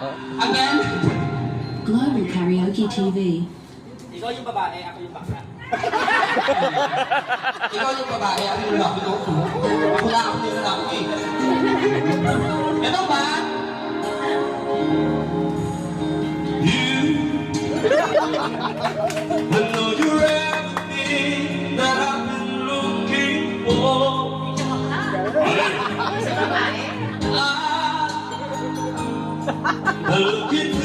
Again? Global Karaoke TV. Ikaw yung babae, ako yung bakla. Ikaw yung babae, ako yung laki ko. Wala ako yung lalaki. Ito ba? I know you're everything that I've been looking for. I look into